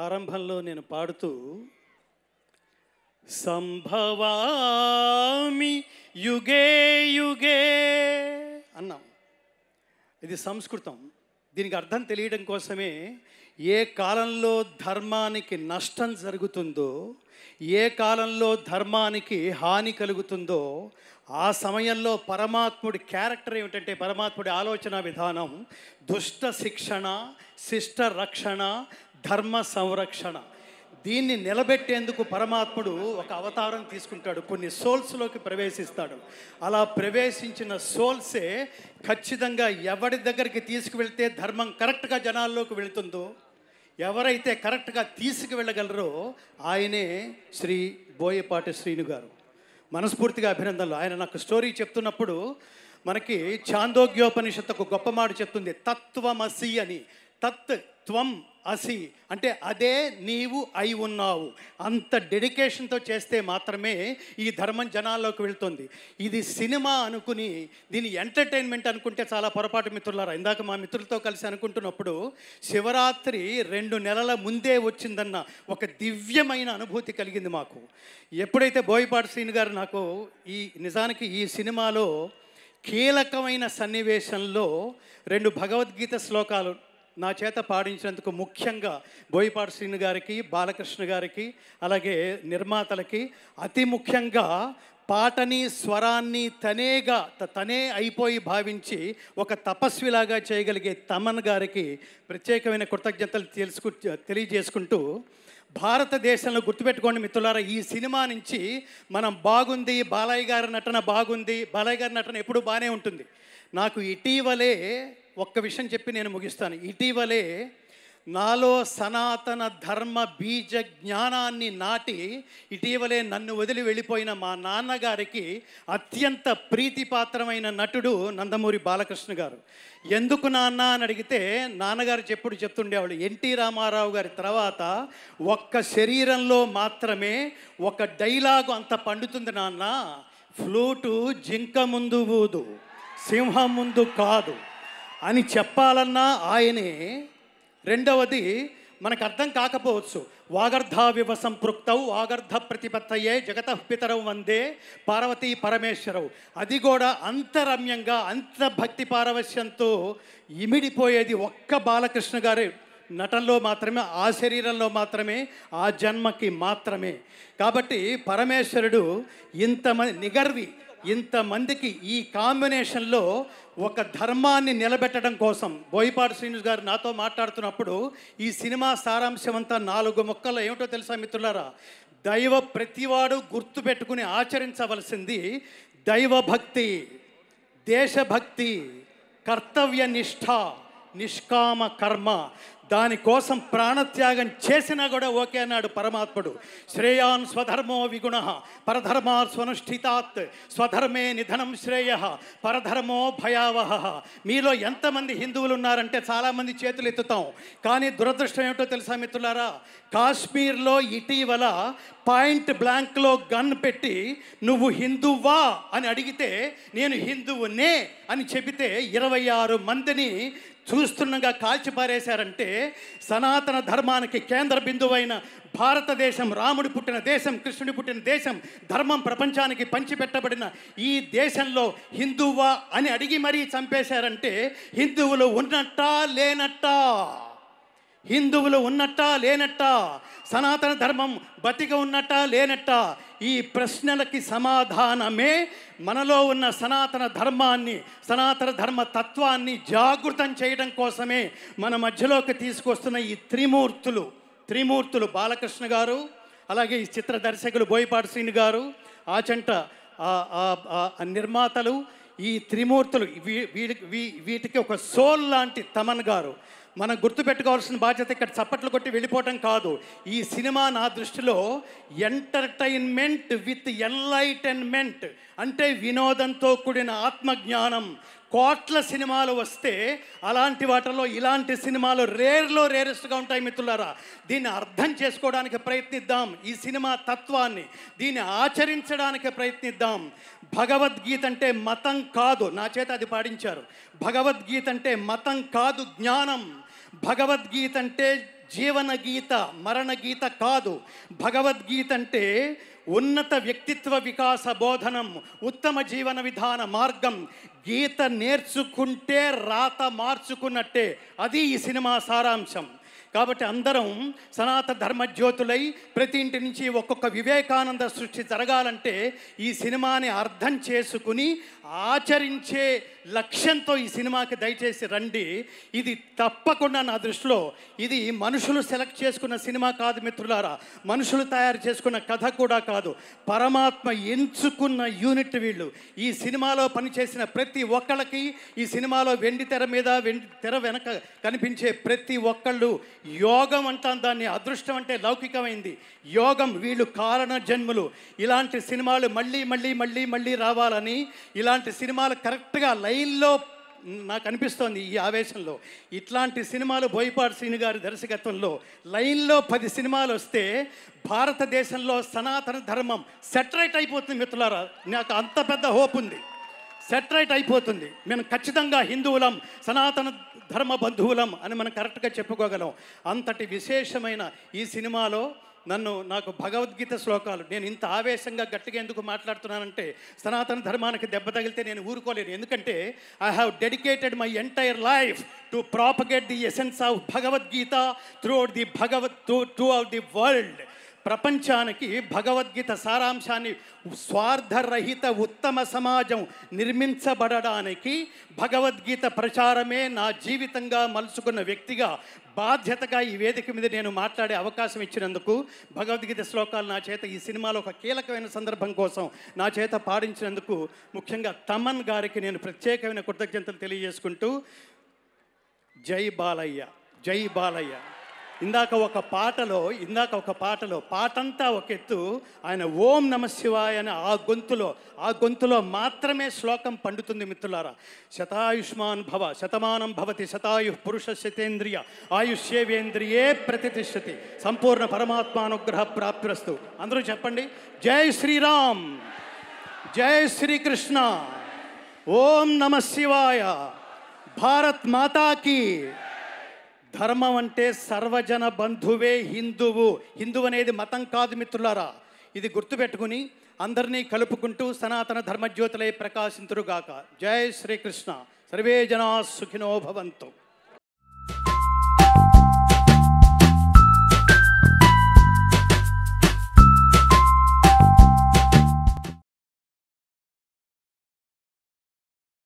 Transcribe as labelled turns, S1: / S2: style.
S1: ప్రారంభంలో నేను పాడుతూ సంభవామి యుగే యుగే అన్నాం. ఇది సంస్కృతం. దీనికి అర్థం తెలియడం కోసమే ఏ కాలంలో ధర్మానికి నష్టం జరుగుతుందో, ఏ కాలంలో ధర్మానికి హాని కలుగుతుందో ఆ సమయంలో పరమాత్ముడి క్యారెక్టర్ ఏమిటంటే, పరమాత్ముడి ఆలోచన విధానం దుష్ట శిక్షణ, శిష్ట రక్షణ, ధర్మ సంరక్షణ. దీన్ని నిలబెట్టేందుకు పరమాత్ముడు ఒక అవతారం తీసుకుంటాడు, కొన్ని సోల్స్లోకి ప్రవేశిస్తాడు. అలా ప్రవేశించిన సోల్సే ఖచ్చితంగా ఎవరి దగ్గరికి తీసుకువెళ్తే ధర్మం కరెక్ట్గా జనాల్లోకి వెళుతుందో, ఎవరైతే కరెక్ట్గా తీసుకువెళ్ళగలరో ఆయనే శ్రీ బోయపాటి శ్రీను గారు. మనస్ఫూర్తిగా అభినందనలు. ఆయన నాకు స్టోరీ చెప్తున్నప్పుడు మనకి ఛాందోగ్యోపనిషత్తు ఒక గొప్ప మాట చెప్తుంది, తత్వమసి అని. తత్ త్వం అసి అంటే అదే నీవు అయి ఉన్నావు. అంత డెడికేషన్తో చేస్తే మాత్రమే ఈ ధర్మం జనాల్లోకి వెళ్తుంది. ఇది సినిమా అనుకుని దీన్ని ఎంటర్టైన్మెంట్ అనుకుంటే చాలా పొరపాటు మిత్రులారా. ఇందాక మా మిత్రులతో కలిసి అనుకుంటున్నప్పుడు శివరాత్రి 2 నెలల ముందే వచ్చిందన్న ఒక దివ్యమైన అనుభూతి కలిగింది మాకు. ఎప్పుడైతే బోయపాటి శ్రీను గారు నాకు నిజానికి ఈ సినిమాలో కీలకమైన సన్నివేశంలో 2 భగవద్గీత శ్లోకాలు నా చేత పాడించినందుకు ముఖ్యంగా బోయపాటి శ్రీను గారికి, బాలకృష్ణ గారికి, అలాగే నిర్మాతలకి, అతి ముఖ్యంగా పాటని స్వరాన్ని తనే అయిపోయి భావించి ఒక తపస్విలాగా చేయగలిగే తమన్ గారికి ప్రత్యేకమైన కృతజ్ఞతలు తెలియజేసుకుంటూ, భారతదేశంలో గుర్తుపెట్టుకోండి మిత్రులారా, ఈ సినిమా నుంచి మనం బాగుంది, బాలయ్య గారి నటన బాగుంది, బాలయ్య గారి నటన ఎప్పుడు బాగానే ఉంటుంది. నాకు ఇటీవలే ఒక్క విషయం చెప్పి నేను ముగిస్తాను. ఇటీవలే నాలో సనాతన ధర్మ బీజ జ్ఞానాన్ని నాటి ఇటీవలే నన్ను వదిలి వెళ్ళిపోయిన మా నాన్నగారికి అత్యంత ప్రీతిపాత్రమైన నటుడు నందమూరి బాలకృష్ణ గారు. ఎందుకు నాన్న అని అడిగితే నాన్నగారు చెప్తుండేవాళ్ళు, ఎన్టీ రామారావు గారి తర్వాత ఒక్క శరీరంలో మాత్రమే ఒక డైలాగు అంత పండుతుంది నాన్న, ఫ్లూటు జింక ముందు ఊదు, సింహం ముందు కాదు అని చెప్పాలన్నా ఆయనే. రెండవది మనకు అర్థం కాకపోవచ్చు, వాగర్ధావివ సంపృక్తౌ వాగర్ధ ప్రతిపత్తయే జగతః పితరౌ వందే పార్వతీ పరమేశ్వరవు. అది కూడా అంతరమ్యంగా అంత భక్తి పారవశ్యంతో ఇమిడిపోయేది ఒక్క బాలకృష్ణ గారి నటనలో మాత్రమే, ఆ శరీరంలో మాత్రమే, ఆ జన్మకి మాత్రమే. కాబట్టి పరమేశ్వరుడు ఇంతమందికి ఈ కాంబినేషన్లో ఒక ధర్మాన్ని నిలబెట్టడం కోసం బోయపాటి శ్రీను గారు నాతో మాట్లాడుతున్నప్పుడు ఈ సినిమా సారాంశం అంతా 4 ముక్కల్లో ఏమిటో తెలుసా మిత్రులారా? ప్రతివాడు గుర్తుపెట్టుకుని ఆచరించవలసింది దైవభక్తి, దేశభక్తి, కర్తవ్య నిష్ఠ, నిష్కామ కర్మ. దానికోసం ప్రాణత్యాగం చేసినా కూడా ఓకే అన్నాడు పరమాత్ముడు. శ్రేయాన్ స్వధర్మో విగుణ పరధర్మా స్వనుష్ఠితాత్ స్వధర్మే నిధనం శ్రేయ పరధర్మో భయావహ. మీలో ఎంతమంది హిందువులు ఉన్నారంటే చాలామంది చేతులు ఎత్తుతాం. కానీ దురదృష్టం ఏమిటో తెలుసా మిత్రులారా? కాశ్మీర్లో ఇటీవల పాయింట్ బ్లాంక్లో గన్ పెట్టి నువ్వు హిందువా అని అడిగితే నేను హిందువునే అని చెబితే 26 మందిని చూస్తుండగా కాల్చిపారేశారంటే సనాతన ధర్మానికి కేంద్ర బిందువైన భారతదేశం, రాముడు పుట్టిన దేశం, కృష్ణుడి పుట్టిన దేశం, ధర్మం ప్రపంచానికి పంచిపెట్టబడిన ఈ దేశంలో హిందువా అని అడిగి మరీ చంపేశారంటే హిందువులు ఉన్నట్టా లేనట్టా? హిందువులు ఉన్నట్టా లేనట్టా? సనాతన ధర్మం బతిక ఉన్నట్టా లేనట్టా? ఈ ప్రశ్నలకి సమాధానమే మనలో ఉన్న సనాతన ధర్మాన్ని, సనాతన ధర్మ తత్వాన్ని జాగృతం చేయడం కోసమే మన మధ్యలోకి తీసుకొస్తున్న ఈ త్రిమూర్తులు బాలకృష్ణ గారు, అలాగే ఈ చిత్ర దర్శకులు బోయపాటి శ్రీను గారు, ఆచంట నిర్మాతలు, ఈ త్రిమూర్తులు వీటికి ఒక సోల్ లాంటి తమన్ గారు. మనం గుర్తుపెట్టుకోవాల్సిన బాధ్యత ఇక్కడ చప్పట్లు కొట్టి వెళ్ళిపోవటం కాదు. ఈ సినిమా నా దృష్టిలో ఎంటర్టైన్మెంట్ విత్ ఎన్లైటన్మెంట్, అంటే వినోదంతో కూడిన ఆత్మజ్ఞానం. కోట్ల సినిమాలు వస్తే అలాంటి వాటిల్లో ఇలాంటి సినిమాలు రేరెస్ట్గా ఉంటాయి మిత్రులారా. దీన్ని అర్థం చేసుకోవడానికి ప్రయత్నిద్దాం, ఈ సినిమా తత్వాన్ని దీన్ని ఆచరించడానికి ప్రయత్నిద్దాం. భగవద్గీత అంటే మతం కాదు, నా చేత అది పాడించారు. భగవద్గీత అంటే మతం కాదు, జ్ఞానం. భగవద్గీత అంటే జీవన గీత, మరణ గీత కాదు. భగవద్గీత అంటే ఉన్నత వ్యక్తిత్వ వికాస బోధనం, ఉత్తమ జీవన విధాన మార్గం. గీత నేర్చుకుంటే రాత మార్చుకున్నట్టే. అది ఈ సినిమా సారాంశం. కాబట్టి అందరం సనాతన ధర్మజ్యోతులై ప్రతి ఇంటి నుంచి ఒక్కొక్క వివేకానంద సృష్టి జరగాలంటే ఈ సినిమాని అర్థం చేసుకుని ఆచరించే లక్ష్యంతో ఈ సినిమాకి దయచేసి రండి. ఇది తప్పకుండా నా దృష్టిలో ఇది మనుషులు సెలెక్ట్ చేసుకున్న సినిమా కాదు మిత్రులారా, మనుషులు తయారు చేసుకున్న కథ కూడా కాదు, పరమాత్మ ఎంచుకున్న యూనిట్ వీళ్ళు. ఈ సినిమాలో పనిచేసిన ప్రతి ఒక్కళ్ళకి, ఈ సినిమాలో వెండి తెర మీద, వెండి తెర వెనక కనిపించే ప్రతి ఒక్కళ్ళు యోగం అంటాం దాన్ని, అదృష్టం అంటే లౌకికమైంది, యోగం. వీళ్ళు కారణ జన్ములు. ఇలాంటి సినిమాలు మళ్ళీ మళ్ళీ మళ్ళీ మళ్ళీ రావాలని, ఇలాంటి సినిమాలు కరెక్ట్గా లైన్లో నాకు అనిపిస్తోంది ఈ ఆవేశంలో. ఇట్లాంటి సినిమాలు బోయపాటి శ్రీను గారి దర్శకత్వంలో లైన్లో 10 సినిమాలు వస్తే భారతదేశంలో సనాతన ధర్మం సెటరైట్ అయిపోతుంది మిత్రులారా. నాకు అంత పెద్ద హోప్ ఉంది, సెటరైట్ అయిపోతుంది. మేము ఖచ్చితంగా హిందువులం, సనాతన ధర్మ బంధువులం అని మనం కరెక్ట్గా చెప్పుకోగలం. అంతటి విశేషమైన ఈ సినిమాలో నాకు భగవద్గీత శ్లోకాలు, నేను ఇంత ఆవేశంగా గట్టిగా ఎందుకు మాట్లాడుతున్నానంటే సనాతన ధర్మానికి దెబ్బ తగిలితే నేను ఊరుకోలేను. ఎందుకంటే I have dedicated my entire life to propagate the essence of Bhagavad Gita through out the world. ప్రపంచానికి భగవద్గీత సారాంశాన్ని, స్వార్థరహిత ఉత్తమ సమాజం నిర్మించబడడానికి భగవద్గీత ప్రచారమే నా జీవితంగా మలుచుకున్న వ్యక్తిగా బాధ్యతగా ఈ వేదిక మీద నేను మాట్లాడే అవకాశం ఇచ్చినందుకు, భగవద్గీత శ్లోకాలు నా చేత ఈ సినిమాలో ఒక కీలకమైన సందర్భం కోసం నా చేత పాడించినందుకు ముఖ్యంగా తమన్ గారికి నేను ప్రత్యేకమైన కృతజ్ఞతలు తెలియజేసుకుంటూ, జై బాలయ్య, జై బాలయ్య. ఇందాక ఒక పాటలో పాటంతా ఒక ఎత్తు, ఆయన ఓం నమ శివాయ అని ఆ గొంతులో మాత్రమే శ్లోకం పండుతుంది మిత్రులారా. శతాయుష్మాన్ భవ, శతమానం భవతి, శతాయు పురుష శతేంద్రియ ఆయుష్యేవేంద్రియే ప్రతిష్టతి, సంపూర్ణ పరమాత్మానుగ్రహ ప్రాప్తిరస్తు. అందరూ చెప్పండి, జై శ్రీరామ్, జై శ్రీకృష్ణ, ఓం నమ శివాయ, భారత్ మాతాకి. ధర్మం అంటే సర్వజన బంధువే హిందువు అనేది మతం కాదు మిత్రులారా. ఇది గుర్తుపెట్టుకుని అందరినీ కలుపుకుంటూ సనాతన ధర్మజ్యోతులై ప్రకాశింతురుగాక. జై శ్రీకృష్ణ. సర్వే జనా సుఖినో భవంతు.